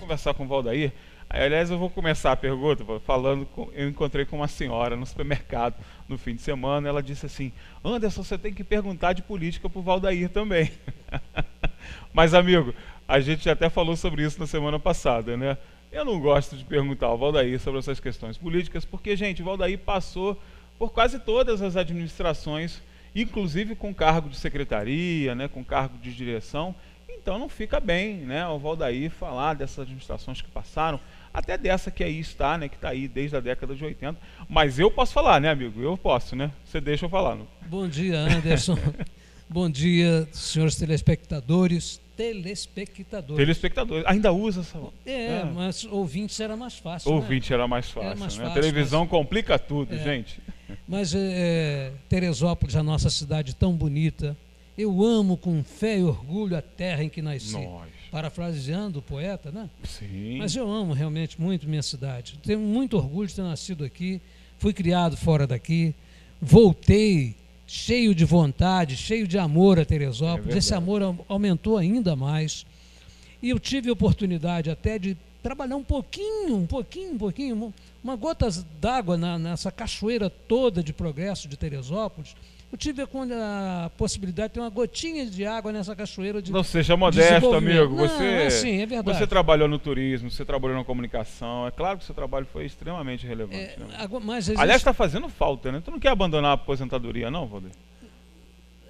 Conversar com o Valdair. Aliás, eu vou começar a pergunta eu encontrei com uma senhora no supermercado no fim de semana. Ela disse assim: Anderson, você tem que perguntar de política pro Valdair também. Mas, amigo, a gente até falou sobre isso na semana passada, né? Eu não gosto de perguntar ao Valdair sobre essas questões políticas, porque, gente, o Valdair passou por quase todas as administrações, inclusive com cargo de secretaria, né, com cargo de direção. Então não fica bem, né, o Valdair falar dessas administrações que passaram, até dessa que aí está, né, que está aí desde a década de 80. Mas eu posso falar, né, amigo? Eu posso, né? Você deixa eu falar. Não? Bom dia, Anderson. Bom dia, senhores telespectadores. Telespectadores. Ainda usa essa... mas ouvintes era mais fácil. Ouvinte, né? Era mais fácil, né? A televisão complica tudo, gente. Mas Teresópolis, a nossa cidade tão bonita, eu amo com fé e orgulho a terra em que nasci. Parafraseando o poeta, né? Sim. Mas eu amo realmente muito minha cidade. Tenho muito orgulho de ter nascido aqui, fui criado fora daqui, voltei cheio de vontade, cheio de amor a Teresópolis. Esse amor aumentou ainda mais. E eu tive a oportunidade até de trabalhar um pouquinho, uma gota d'água nessa cachoeira toda de progresso de Teresópolis. Eu tive a possibilidade de ter uma gotinha de água nessa cachoeira. Não seja modesto, amigo. Sim, é verdade. Você trabalhou no turismo, você trabalhou na comunicação. É claro que o seu trabalho foi extremamente relevante. Né? Aliás, está fazendo falta, né? Tu não quer abandonar a aposentadoria, não, Valdir?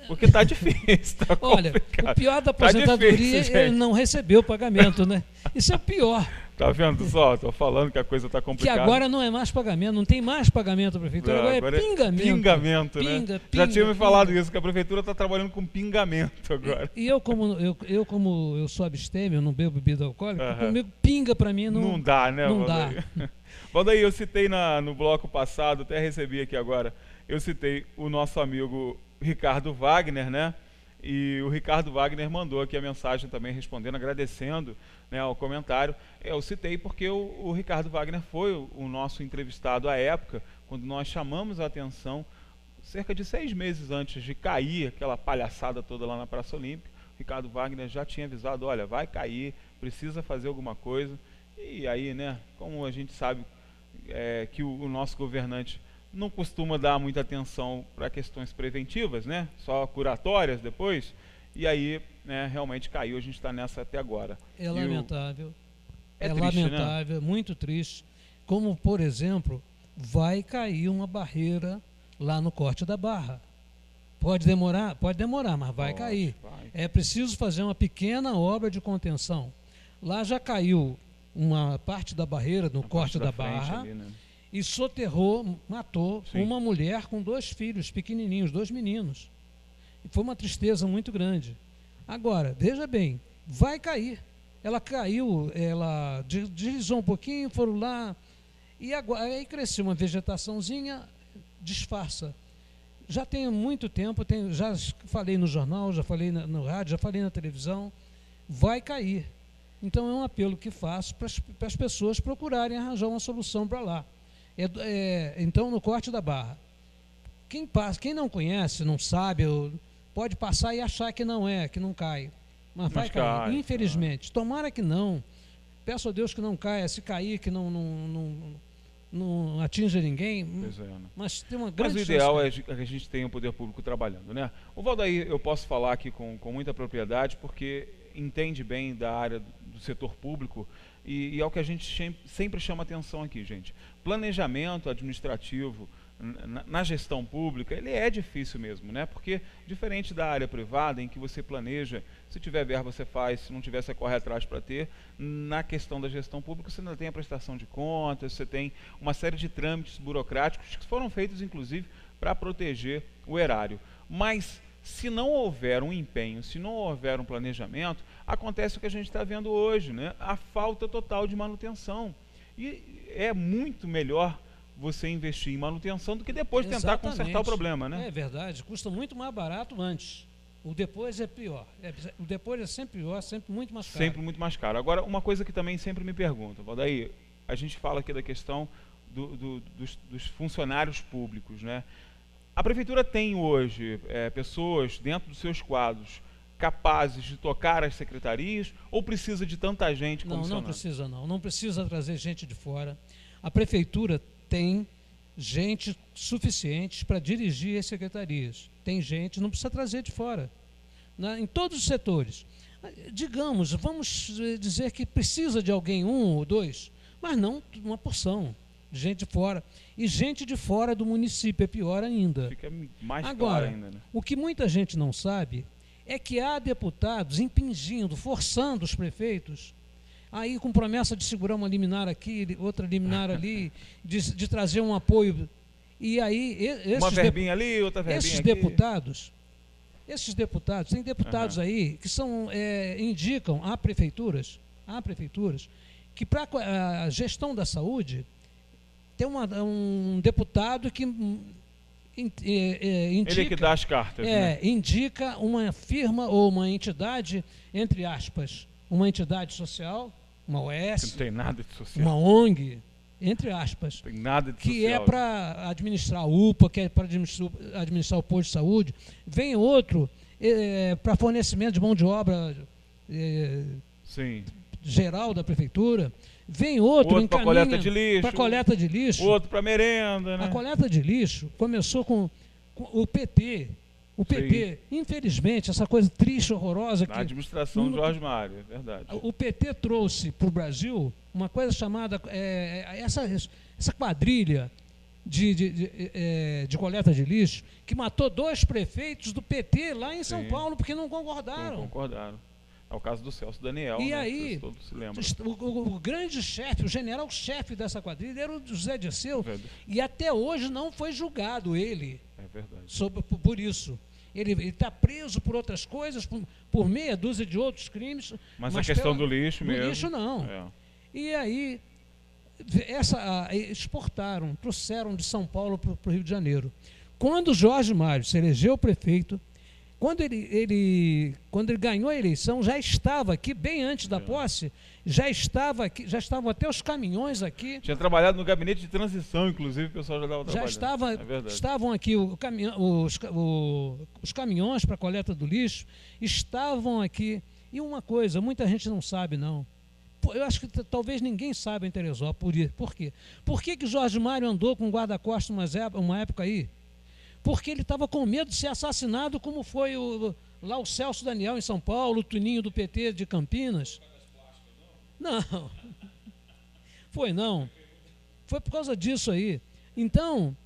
Porque tá difícil, tá Olha, o pior da aposentadoria é não receber o pagamento, né? Isso é o pior. Tá vendo só? Estou falando que a coisa está complicada. Que agora não é mais pagamento, não tem mais pagamento da prefeitura, agora é pingamento. Pingamento, né? Já tinha me falado isso, que a prefeitura está trabalhando com pingamento agora. E eu como eu sou abstêmio, eu não bebo bebida alcoólica, comigo pinga para mim não dá, né? Não dá. Valdair, eu citei no bloco passado, até recebi aqui agora, eu citei o nosso amigo Ricardo Wagner, né? E o Ricardo Wagner mandou aqui a mensagem também respondendo, agradecendo, né, ao comentário. Eu citei porque o Ricardo Wagner foi o nosso entrevistado à época, quando nós chamamos a atenção, cerca de 6 meses antes de cair aquela palhaçada toda lá na Praça Olímpica. O Ricardo Wagner já tinha avisado: olha, vai cair, precisa fazer alguma coisa. E aí, né, como a gente sabe que o nosso governante não costuma dar muita atenção para questões preventivas, né? Só curatórias depois. E aí, né, realmente caiu, a gente está nessa até agora. É lamentável. É triste, lamentável, né? Muito triste. Como, por exemplo, vai cair uma barreira lá no Corte da Barra. Pode demorar, mas vai cair. É preciso fazer uma pequena obra de contenção. Lá já caiu uma parte da barreira no Corte da Barra. Ali, né? E soterrou, matou uma mulher com 2 filhos pequenininhos, 2 meninos. E foi uma tristeza muito grande. Agora, veja bem, vai cair. Ela caiu, ela deslizou um pouquinho, foram lá, e agora, aí cresceu uma vegetaçãozinha, disfarça. Já tem muito tempo, já falei no jornal, já falei no rádio, já falei na televisão, vai cair. Então é um apelo que faço para as pessoas procurarem arranjar uma solução para lá. Então, no Corte da Barra, quem não conhece, não sabe, pode passar e achar que não cai, mas vai cair, infelizmente. Tomara que não, peço a Deus que não caia, se cair, que não atinja ninguém, mas tem uma grande chance. Mas o ideal é que a gente tenha o poder público trabalhando, né? O Valdair, eu posso falar aqui com muita propriedade, porque entende bem da área do setor público, e é o que a gente sempre chama atenção aqui, gente. Planejamento administrativo na gestão pública, ele é difícil mesmo, né? Porque diferente da área privada, em que você planeja, se tiver verba você faz, se não tiver você corre atrás para ter, na questão da gestão pública você ainda tem a prestação de contas, você tem uma série de trâmites burocráticos que foram feitos inclusive para proteger o erário. Mas se não houver um empenho, se não houver um planejamento, acontece o que a gente está vendo hoje, né? A falta total de manutenção. E é muito melhor você investir em manutenção do que depois tentar consertar o problema, né? É verdade, custa muito mais barato antes. O depois é pior. O depois é sempre pior, sempre muito mais caro. Sempre muito mais caro. Agora, uma coisa que também sempre me perguntam, Valdair, a gente fala aqui da questão dos funcionários públicos, né? A prefeitura tem hoje pessoas dentro dos seus quadros capazes de tocar as secretarias ou precisa de tanta gente comissionando? Não precisa não. Não precisa trazer gente de fora. A prefeitura tem gente suficiente para dirigir as secretarias. Tem gente, não precisa trazer de fora. Em todos os setores. Digamos, vamos dizer que precisa de alguém, 1 ou 2, mas não uma porção de gente de fora. E gente de fora do município, é pior ainda. Fica mais Agora, claro ainda, né? O que muita gente não sabe é que há deputados impingindo, forçando os prefeitos, aí com promessa de segurar uma liminar aqui, outra liminar ali, de trazer um apoio. E aí, uma verbinha ali, outra verbinha esses aqui. Esses deputados, tem deputados aí que indicam a prefeituras que para a gestão da saúde tem um deputado que indica, ele que dá as cartas, né? Indica uma firma ou uma entidade, entre aspas, uma entidade social, uma OS, que não tem nada de social, uma ONG, entre aspas, tem nada de que social, é para administrar a UPA, que é para administrar o posto de saúde. Vem outro para fornecimento de mão de obra sim, geral da prefeitura. Vem outro para coleta de lixo. Para coleta de lixo. Outro para merenda, né? A coleta de lixo começou com o PT. O PT, sim, infelizmente, essa coisa triste, horrorosa... Na administração de Jorge Mário, é verdade. O PT trouxe para o Brasil uma coisa chamada... essa quadrilha de coleta de lixo que matou 2 prefeitos do PT lá em São Paulo porque não concordaram. Não concordaram. É o caso do Celso Daniel, e né? aí, Todos se lembram. O grande chefe, o general-chefe dessa quadrilha era o José Dirceu, e até hoje não foi julgado ele. É verdade. Por isso. Ele está preso por outras coisas, por meia dúzia de outros crimes. Mas a questão do lixo mesmo. Do lixo não. E aí, exportaram, trouxeram de São Paulo para o Rio de Janeiro. Quando Jorge Mário se elegeu prefeito, quando ele ganhou a eleição, já estava aqui, bem antes da posse, já estavam até os caminhões aqui. Tinha trabalhado no gabinete de transição, inclusive, o pessoal já estava trabalhando. Estavam aqui os caminhões para a coleta do lixo, estavam aqui. E uma coisa, muita gente não sabe, não. Eu acho que talvez ninguém saiba em Teresópolis. Por quê? Por que Jorge Mário andou com guarda-costas uma época aí? Porque ele estava com medo de ser assassinado, como foi lá o Celso Daniel em São Paulo, o Tuninho do PT de Campinas. Não, foi não. Foi por causa disso aí. Então,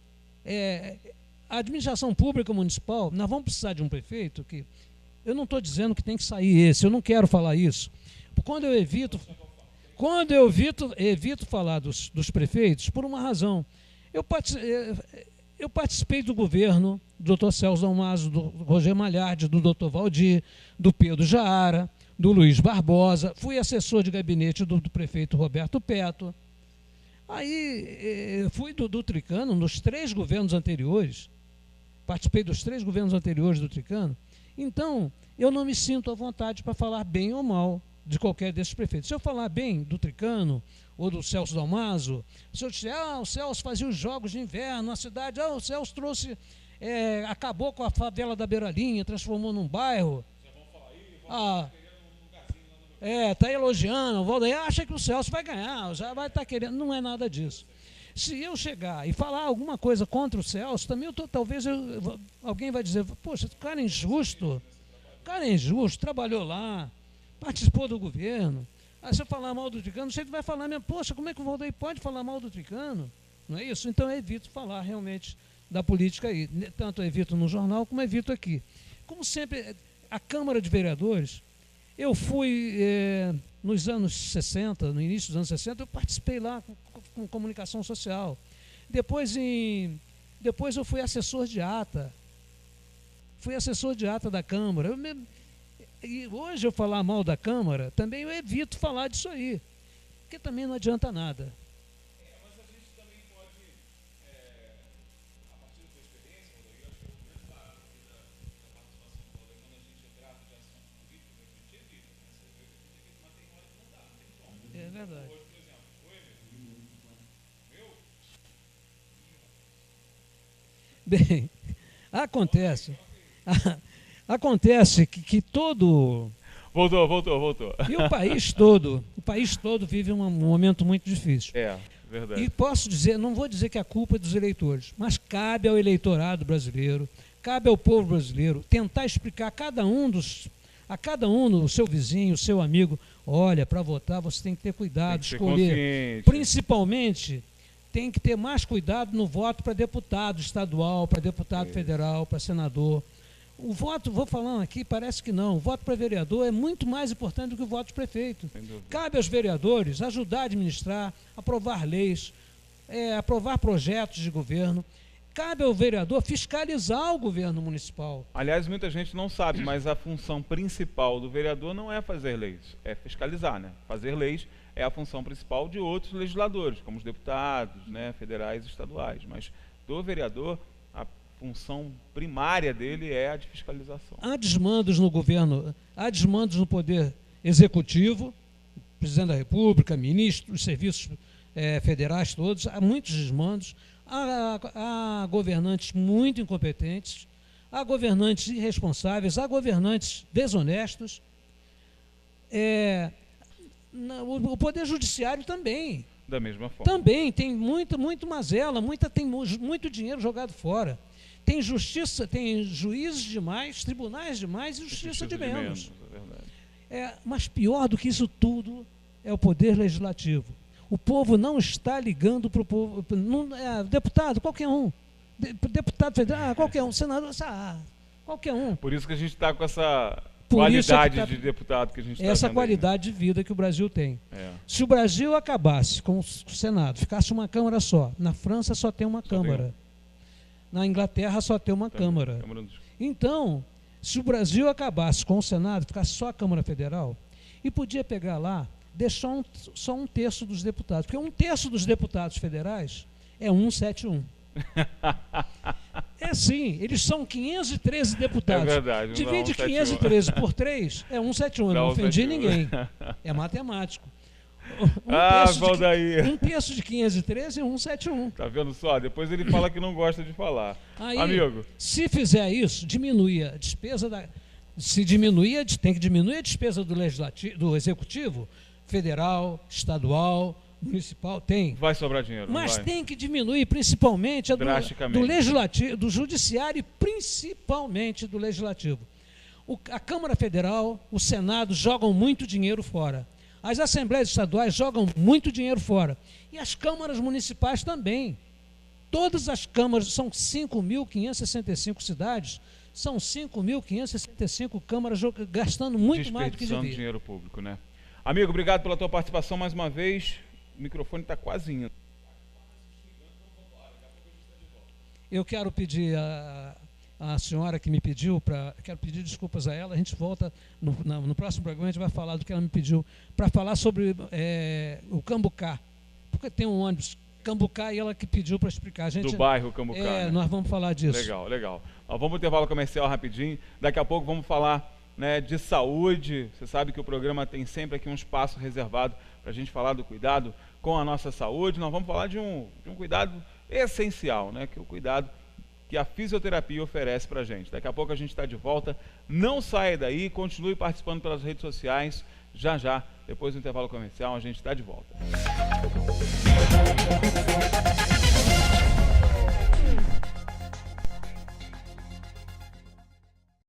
a administração pública municipal, nós vamos precisar de um prefeito que... Eu não estou dizendo que tem que sair esse, eu não quero falar isso. Quando eu evito falar dos prefeitos, por uma razão. Eu participei do governo do Dr. Celso Dalmaso, do Roger Malhardi, do Dr. Valdir, do Pedro Jaara, do Luiz Barbosa, fui assessor de gabinete do prefeito Roberto Petto. Aí fui do Tricano nos 3 governos anteriores, participei dos 3 governos anteriores do Tricano. Então, eu não me sinto à vontade para falar bem ou mal de qualquer desses prefeitos. Se eu falar bem do Tricano ou do Celso Dalmaso, se eu disser, o Celso fazia os jogos de inverno na cidade, o Celso trouxe, acabou com a favela da Beiralinha, transformou num bairro. Está elogiando, o Valdeir acha que o Celso vai ganhar, já vai estar querendo, não é nada disso. Se eu chegar e falar alguma coisa contra o Celso, também talvez alguém vai dizer, poxa, cara é injusto, trabalhou lá, participou do governo. Aí se eu falar mal do Tricano, você vai falar mesmo, poxa, como é que o Valdeir pode falar mal do Tricano? Não é isso? Então eu evito falar realmente da política aí. Tanto eu evito no jornal, como evito aqui. Como sempre, a Câmara de Vereadores, eu fui, nos anos 60, no início dos anos 60, eu participei lá com comunicação social. Depois eu fui assessor de ata. Fui assessor de ata da Câmara. E hoje eu falar mal da Câmara, também eu evito falar disso aí, porque também não adianta nada. Mas a gente também pode, a partir da sua experiência, eu acho que o grande barato da participação do Valdeir, quando a gente trata de ação política, a gente evita, mas tem hora que não dá, não tem como. É verdade. Hoje, por exemplo, Bem, Acontece que todo... Voltou. E o país todo vive um momento muito difícil. Verdade. E posso dizer, não vou dizer que a culpa é dos eleitores, mas cabe ao eleitorado brasileiro, cabe ao povo brasileiro tentar explicar a cada um, o seu vizinho, o seu amigo, olha, para votar você tem que ter cuidado, escolher. Principalmente, tem que ter mais cuidado no voto para deputado estadual, para deputado federal, para senador. O voto, vou falando aqui, parece que não, o voto para vereador é muito mais importante do que o voto de prefeito. Cabe aos vereadores ajudar a administrar, aprovar leis, aprovar projetos de governo. Cabe ao vereador fiscalizar o governo municipal. Aliás, muita gente não sabe, mas a função principal do vereador não é fazer leis, é fiscalizar, né? Fazer leis é a função principal de outros legisladores, como os deputados, né, federais e estaduais. Mas do vereador, a função primária dele é a de fiscalização. Há desmandos no governo, há desmandos no poder executivo, presidente da República, ministros, os serviços federais todos, há muitos desmandos. Há governantes muito incompetentes, há governantes irresponsáveis, há governantes desonestos. O Poder Judiciário também. Da mesma forma. Também tem muito mazela, tem muito dinheiro jogado fora. Tem justiça, tem juízes demais, tribunais demais e justiça de menos. É verdade. Mas pior do que isso tudo é o Poder Legislativo. O povo não está ligando para o povo. Deputado, qualquer um. Deputado federal, qualquer um. Senador, qualquer um. Por isso que a gente está com essa qualidade de deputado que a gente está essa qualidade de vida que o Brasil tem. É. Se o Brasil acabasse com o Senado, ficasse uma Câmara só, na França só tem uma Câmara. Na Inglaterra só tem uma Câmara. Então, se o Brasil acabasse com o Senado, ficasse só a Câmara Federal, e podia pegar lá, deixar só um terço dos deputados, porque um terço dos deputados federais é 171. É sim, eles são 513 deputados. É verdade. Divide 513 por 3, é 171. Eu não ofendi ninguém. É matemático. Um terço de 513 é 171. Tá vendo só? Depois ele fala que não gosta de falar. Aí, amigo, se fizer isso, diminui a despesa tem que diminuir a despesa do executivo, federal, estadual, municipal, tem. Vai sobrar dinheiro. Mas tem que diminuir principalmente a do legislativo, do judiciário e principalmente do legislativo. A Câmara Federal, o Senado jogam muito dinheiro fora. As assembleias estaduais jogam muito dinheiro fora. E as câmaras municipais também. Todas as câmaras, são 5.565 cidades, são 5.565 câmaras gastando muito mais do que devia. Dinheiro público, né? Amigo, obrigado pela tua participação mais uma vez. O microfone está quase indo. Eu quero pedir a senhora que me pediu, quero pedir desculpas a ela, a gente volta no próximo programa, a gente vai falar do que ela me pediu, para falar sobre o Cambucá, porque tem um ônibus Cambucá e ela que pediu para explicar. A gente, do bairro Cambucá. Né? Nós vamos falar disso. Legal. Vamos para o intervalo comercial rapidinho, daqui a pouco vamos falar, né, de saúde. Você sabe que o programa tem sempre aqui um espaço reservado para a gente falar do cuidado com a nossa saúde. Nós vamos falar de um cuidado essencial, né, que é o cuidado que a fisioterapia oferece para a gente. Daqui a pouco a gente está de volta. Não saia daí, continue participando pelas redes sociais. Já, depois do intervalo comercial, a gente está de volta.